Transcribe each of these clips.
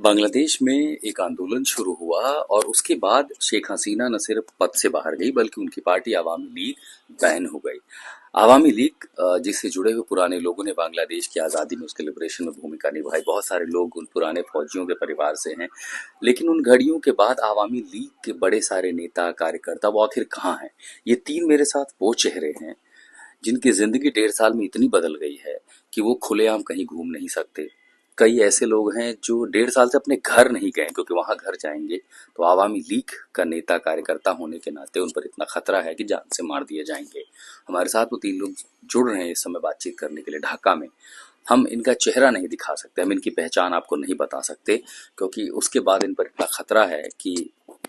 बांग्लादेश में एक आंदोलन शुरू हुआ और उसके बाद शेख हसीना न सिर्फ पद से बाहर गई बल्कि उनकी पार्टी आवामी लीग बैन हो गई। आवामी लीग जिससे जुड़े हुए पुराने लोगों ने बांग्लादेश की आज़ादी में उसके लिबरेशन में भूमिका निभाई। बहुत सारे लोग उन पुराने फौजियों के परिवार से हैं, लेकिन उन घड़ियों के बाद आवामी लीग के बड़े सारे नेता कार्यकर्ता वो आखिर कहाँ हैं। ये तीन मेरे साथ वो चेहरे हैं जिनकी जिंदगी 1.5 साल में इतनी बदल गई है कि वो खुलेआम कहीं घूम नहीं सकते। कई ऐसे लोग हैं जो 1.5 साल से अपने घर नहीं गए, क्योंकि वहां घर जाएंगे तो आवामी लीग का नेता कार्यकर्ता होने के नाते उन पर इतना खतरा है कि जान से मार दिए जाएंगे। हमारे साथ वो तीन लोग जुड़ रहे हैं इस समय बातचीत करने के लिए ढाका में। हम इनका चेहरा नहीं दिखा सकते, हम इनकी पहचान आपको नहीं बता सकते, क्योंकि उसके बाद इन पर इतना खतरा है कि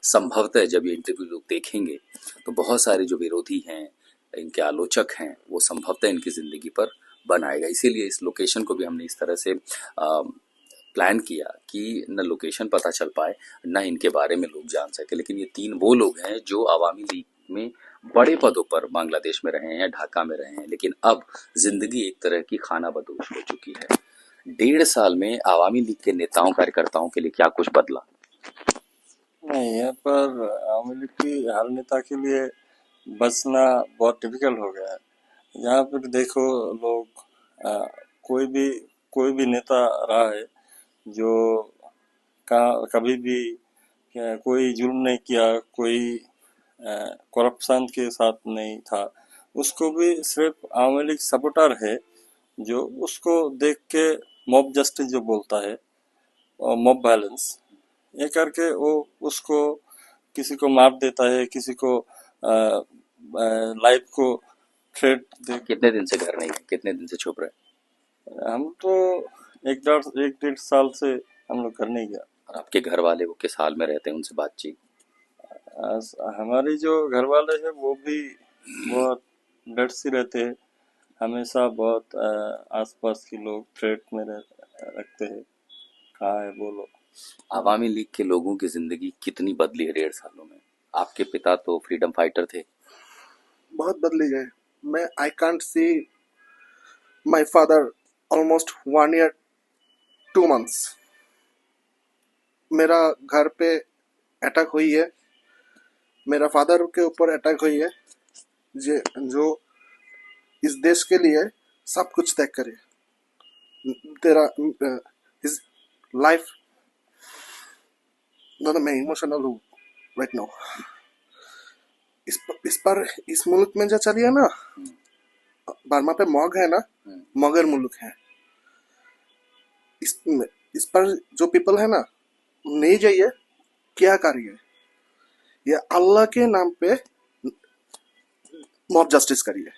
संभवतः जब ये इंटरव्यू लोग देखेंगे तो बहुत सारे जो विरोधी हैं, इनके आलोचक हैं, वो संभवतः इनकी जिंदगी पर बन आएगा। इसीलिए इस लोकेशन को भी हमने इस तरह से प्लान किया कि न लोकेशन पता चल पाए, न इनके बारे में लोग जान सके। लेकिन ये तीन वो लोग हैं जो आवामी लीग में बड़े पदों पर बांग्लादेश में रहे हैं, ढाका में रहे हैं, लेकिन अब जिंदगी एक तरह की खाना बदोश हो चुकी है। 1.5 साल में आवामी लीग के नेताओं कार्यकर्ताओं के लिए क्या कुछ बदला? नहीं, यहाँ पर आवामी लीग की हर नेता के लिए बचना बहुत डिफिकल्ट हो गया है। यहाँ पर देखो लोग आ, कोई भी कोई भी नेता रहा है जो कभी भी कोई जुल्म नहीं किया, कोई करप्शन के साथ नहीं था, उसको भी सिर्फ आवामी लीग सपोर्टर है जो उसको देख के मॉब जस्टिस जो बोलता है और मॉब वायलेंस ये करके वो उसको किसी को मार देता है, किसी को लाइफ को थ्रेट दे। कितने दिन से घर नहीं है, कितने दिन से छुप रहे? हम तो एक 1.5 साल से हम लोग घर नहीं गया। और आपके घर वाले वो किस हाल में रहते हैं, उनसे बातचीत? हमारी जो घर वाले हैं वो भी बहुत डर से रहते हैं, हमेशा बहुत आसपास के लोग थ्रेट में रखते हैं। कहाँ है बोलो। आवामी लीग के लोगों की जिंदगी कितनी बदली है 1.5 सालों में? आपके पिता तो फ्रीडम फाइटर थे। बहुत बदली गए। मैं I can't see my father almost 1 year 2 months। मेरा घर पे अटैक हुई है, मेरा फादर के ऊपर अटैक हुई है, जो इस देश के लिए सब कुछ त्याग करे। तेरा हिज लाइफ दादा, मैं इमोशनल हूँ राइट नाउ। इस मुल्क में जो चलिए ना, बर्मा पे मॉग है ना, मगर मुल्क है। इस पर जो पीपल है ना, नहीं जाइए, क्या करिए, ये अल्लाह के नाम पे मॉब जस्टिस करिए।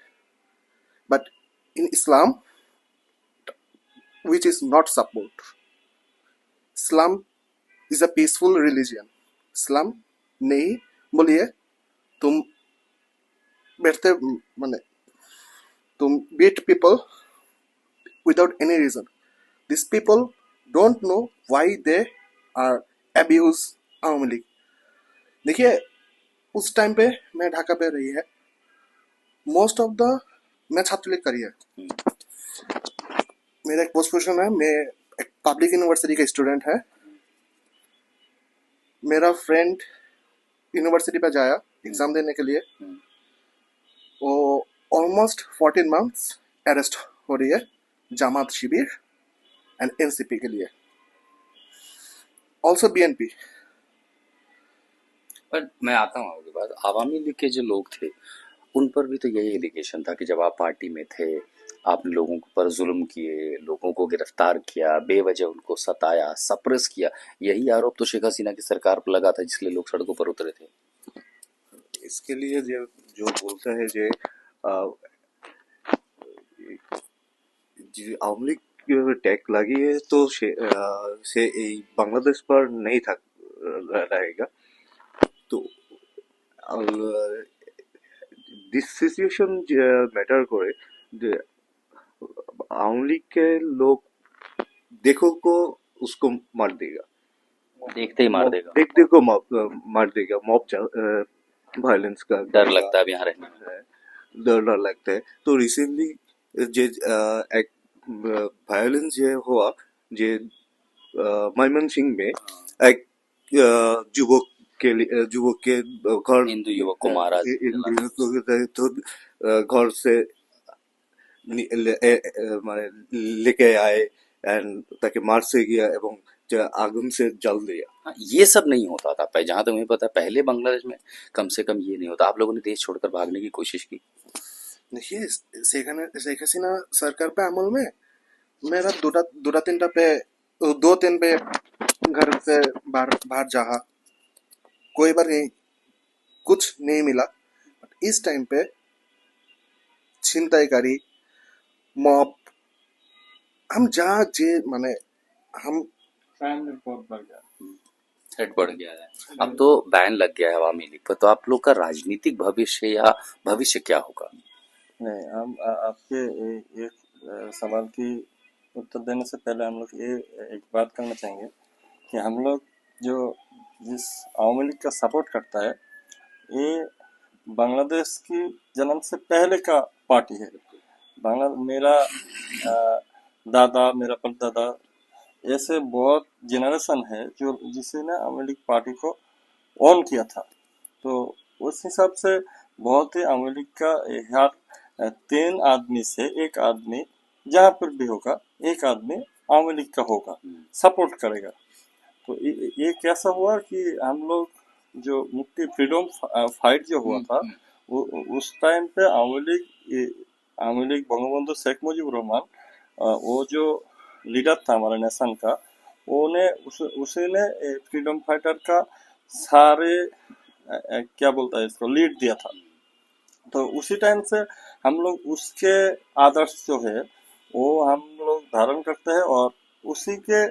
But in Islam which is not support, Islam is a peaceful religion। इस्लाम नहीं बोलिए, तुम बैठते माने तुम beat people without any reason। These people don't know why they are abuse Awami league. देखिए, उस टाइम पे मैं ढाका पे रही है, मोस्ट ऑफ द मैं छात्र लीग करी है। मेरा एक पोस्ट पोजिशन है, मैं एक पब्लिक यूनिवर्सिटी का स्टूडेंट है। मेरा फ्रेंड यूनिवर्सिटी पे जाया एग्जाम देने के लिए, वो ऑलमोस्ट 14 months अरेस्ट हो रही है जमात शिविर एंड एनसीपी के लिए, ऑल्सो बीएनपी। पर मैं आता हूँ आपके पास। आवामी लीग के जो लोग थे उन पर भी तो यही एलिगेशन था कि जब आप पार्टी में थे आपने लोगों पर जुल्म किए, लोगों को गिरफ्तार किया, बेवजह उनको सताया, सप्रेस किया। यही आरोप तो शेख हसीना की सरकार पर लगा था, जिसके लिए लोग सड़कों पर उतरे थे। इसके लिए जो बोलता है जे আওয়ামী লীগ टैग लगी है तो से बांग्लादेश पर नहीं था रहेगा। तो दिस सिचुएशन मैटर करे যে আওয়ামী লীग के लोग देखो को उसको मार देगा, देखते ही मार देगा, देखते को मार देगा। मॉब वायलेंस का डर लगता है अब यहाँ रहने में। डर लगता है। तो रिसेंटली जे एक वायलेंस जे हुआ, जे मयमनसिंह में एक युवक के घर हिंदू युवक को मारा तो घर से মানে लेके आए एंड ताकि मार से गया एवं आগুন से जल दिया। हाँ, ये सब नहीं होता था पहले, जहां तक मुझे पता है पहले बांग्लादेश में कम से कम ये नहीं होता। आप लोगों ने देश छोड़कर भागने की कोशिश की? देखिए, शेख हसीना सरकार पे अमल में मेरा दूरा तीन पे 2-3 पे घर से बाहर बाहर जा, कोई बार नहीं, कुछ नहीं मिला। इस टाइम पे छिनताईकारी मॉब हम जहाँ जे माने हम क्राइम रेट बहुत बढ़ गया। थ्रेट बढ़ गया है। अब तो बैन लग गया है अवामी लीग पर, तो आप लोग का राजनीतिक भविष्य या भविष्य क्या होगा? नहीं, हम आपके एक सवाल की उत्तर देने से पहले हम लोग ये एक बात करना चाहेंगे कि हम लोग जो जिस आवामी लीग का सपोर्ट करता है, ये बांग्लादेश की जन्म से पहले का पार्टी है। मेरा दादा, मेरा परदादा, ऐसे बहुत जनरेशन है जो जिसे ना आवामी लीग पार्टी को ऑन किया था। तो उस हिसाब से बहुत ही आवामी लीग का हर 3 आदमी से एक आदमी जहाँ पर भी होगा, एक आदमी आवामी लीग का होगा, सपोर्ट करेगा। तो ये कैसा हुआ कि हम लोग जो मुक्ति फ्रीडम फाइट जो हुआ था, वो उस टाइम पे आवामी लीग बंगबंधु शेख मुजीबुर रहमान, वो जो लीडर था हमारे नेशन का, उसी ने फ्रीडम फाइटर का सारे क्या बोलता है इसको लीड दिया था। तो उसी टाइम से हम लोग उसके आदर्श जो है वो हम लोग धारण करते हैं, और उसी के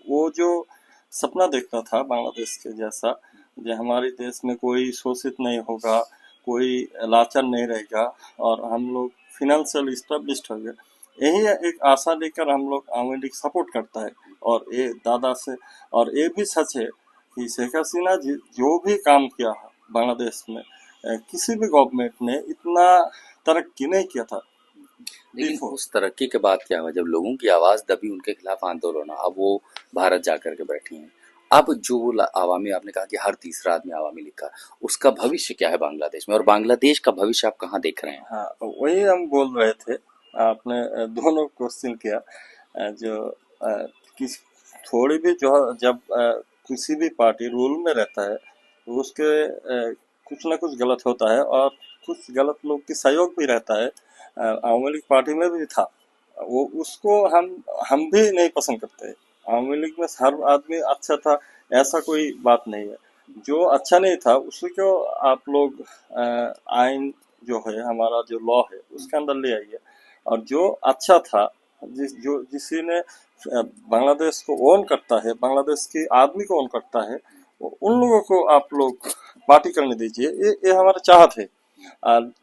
वो जो सपना देखता था बांग्लादेश के जैसा, जो हमारे देश में कोई शोषित नहीं होगा, कोई लाचार नहीं रहेगा, और हम लोग फिनेंशियल स्टेब्लिश्ड हो गए, यही एक आशा लेकर हम लोग आवामी लीग सपोर्ट करता है। और ये दादा से, और ये भी सच है कि शेख हसीना जो भी काम किया है बांग्लादेश में, किसी भी गवर्नमेंट ने इतना तरक्की नहीं किया था। लेकिन उस तरक्की के बाद क्या हुआ? जब लोगों की आवाज दबी, उनके खिलाफ आंदोलन, अब वो भारत जाकर के बैठी हैं। अब जो आवामी, आपने कहा कि हर तीसरा आदमी आवामी लीग का, उसका भविष्य क्या है बांग्लादेश में, और बांग्लादेश का भविष्य आप कहाँ देख रहे हैं? हाँ, वही हम बोल रहे थे। आपने दोनों क्वेश्चन किया। जो किस थोड़ी भी जो जब किसी भी पार्टी रूल में रहता है तो उसके कुछ ना कुछ गलत होता है, और कुछ गलत लोग की सहयोग भी रहता है। आवामी लीग पार्टी में भी था वो, उसको हम भी नहीं पसंद करते। आवामी लीग में हर आदमी अच्छा था, ऐसा कोई बात नहीं है। जो अच्छा नहीं था उसी को आप लोग आइन जो है, हमारा जो लॉ है, उसके अंदर ले आइए, और जो अच्छा था, जिसी ने बांग्लादेश को ओन करता है, बांग्लादेश के आदमी को ओन करता है, उन लोगों को आप लोग पार्टी करने दीजिए। ये हमारा चाहत है।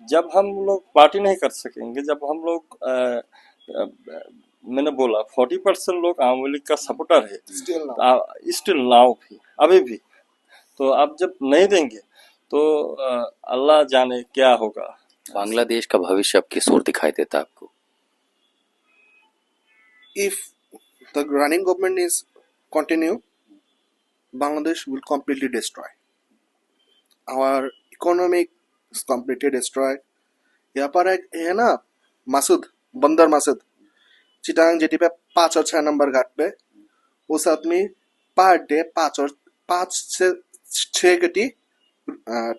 जब हम लोग पार्टी नहीं कर सकेंगे, जब हम लोग मैंने बोला 40% लोग आवामी लीग का सपोर्टर है स्टिल नाउ भी, अभी भी। तो आप जब नहीं देंगे तो अल्लाह जाने क्या होगा। बांग्लादेश का भविष्य अब किस ओर दिखाई देता है आपको? if the running government is continue, Bangladesh will completely destroy. Our economic is completely destroyed. यहाँ पर एक है ना मासूद, बंदर मासूद, चिटांग जेटी पे 5 और 6 नंबर घाट पे, उस आदमी पर डे 5 से 6 गटी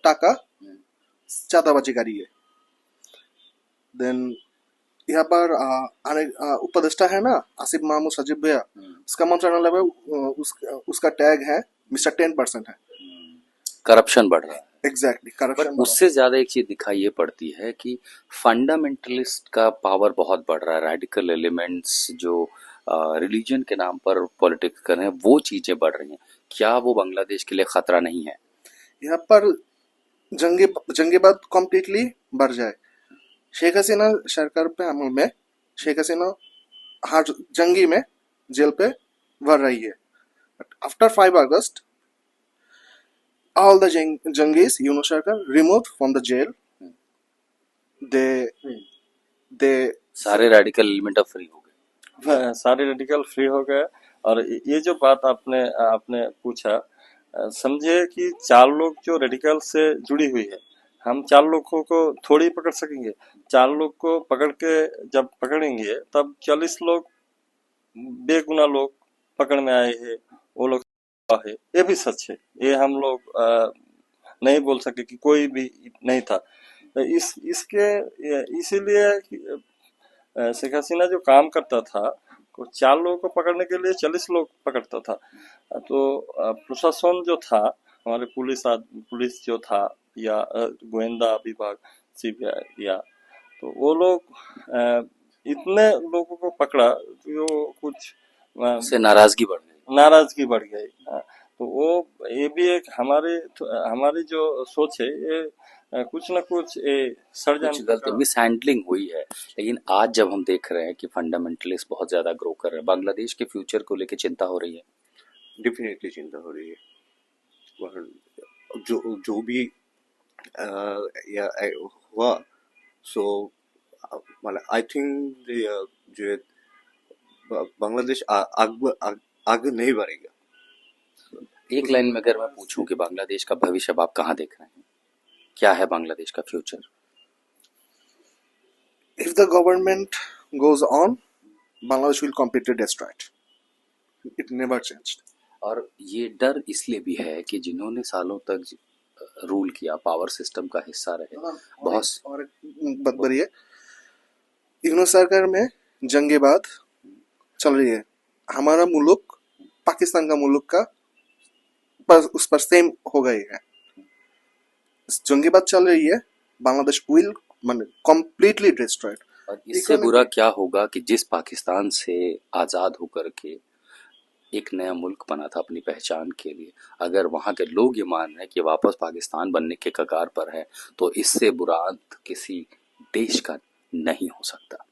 टाका चाँदाबाजी करी है। देन यहाँ पर उपदेष्टा है ना आसिफ महमूद सजीब भैया, उसका मंत्रालय में उसका टैग है मिस्टर 10% है। करप्शन बढ़ रहा है। Exactly, corruption. उससे ज्यादा एक चीज दिखाई ये पड़ती है कि फंडामेंटलिस्ट का पावर बहुत बढ़ रहा है। रेडिकल एलिमेंट्स जो रिलीजन के नाम पर पॉलिटिक्स कर रहे हैं, वो चीजें बढ़ रही हैं। क्या वो बांग्लादेश के लिए खतरा नहीं है? यहाँ पर जंगीबाद कम्प्लीटली बढ़ जाए। शेख हसीना सरकार पे अमल में शेख हसीना हर जंगी में जेल पे भर रही है। After 5 August all the Jangis, Sarkar, removed from the jail. They सारे रेडिकल एलिमेंट अब फ्री हो गए। सारे रेडिकल फ्री हो गए, और ये जो बात आपने आपने पूछा, समझे कि 4 लोग जो रेडिकल से जुड़ी हुई है, हम 4 लोगों को थोड़ी पकड़ सकेंगे। 4 लोग को पकड़ के जब पकड़ेंगे तब 40 लोग, बेगुनाह लोग पकड़ में आए हैं, वो लोग है, ये भी सच है। ये हम लोग नहीं बोल सके कि कोई भी नहीं था। इस इसके इसीलिए शेख हसीना जो काम करता था, को 4 लोगों को पकड़ने के लिए 40 लोग पकड़ता था। तो प्रशासन जो था, हमारे पुलिस जो था, या गोयंदा विभाग, सीबीआई, या तो वो लोग इतने लोगों को पकड़ा जो कुछ उससे नाराजगी बढ़ गई। नाराजगी बढ़ गई। तो वो ये भी एक हमारी जो सोच है, ये कुछ न कुछ ये कुछ षड्यंत्र गलती का। मिस हैंडलिंग हुई है। लेकिन आज जब हम देख रहे हैं कि फंडामेंटलिस्ट बहुत ज्यादा ग्रो कर रहे हैं, बांग्लादेश के फ्यूचर को लेकर चिंता हो रही है। डेफिनेटली चिंता हो रही है। और जो भी या हुआ, सो मतलब आई थिंक जो बांग्लादेश आगे नहीं बढ़ेगा। एक लाइन में अगर मैं पूछूं कि बांग्लादेश का भविष्य अब आप कहाँ देख रहे हैं, क्या है बांग्लादेश का future? If the government goes on, Bangladesh will completely destroyed. It never changed. और ये डर इसलिए भी है कि जिन्होंने सालों तक रूल किया, पावर सिस्टम का हिस्सा रहे, बहुत और एक बात बढ़िए, यूनो सरकार में जंगे बाद चल रही है। हमारा मुल्क पाकिस्तान का मुल्क का उस पर सेम हो गई है। जंगे बाद चल रही है, बांग्लादेश विल माने कम्प्लीटली डिस्ट्रॉयड। और इससे बुरा क्या होगा कि जिस पाकिस्तान से आज़ाद होकर के एक नया मुल्क बना था अपनी पहचान के लिए, अगर वहाँ के लोग ये मान रहे हैं कि वापस पाकिस्तान बनने के कगार पर है, तो इससे बुरा अंत किसी देश का नहीं हो सकता।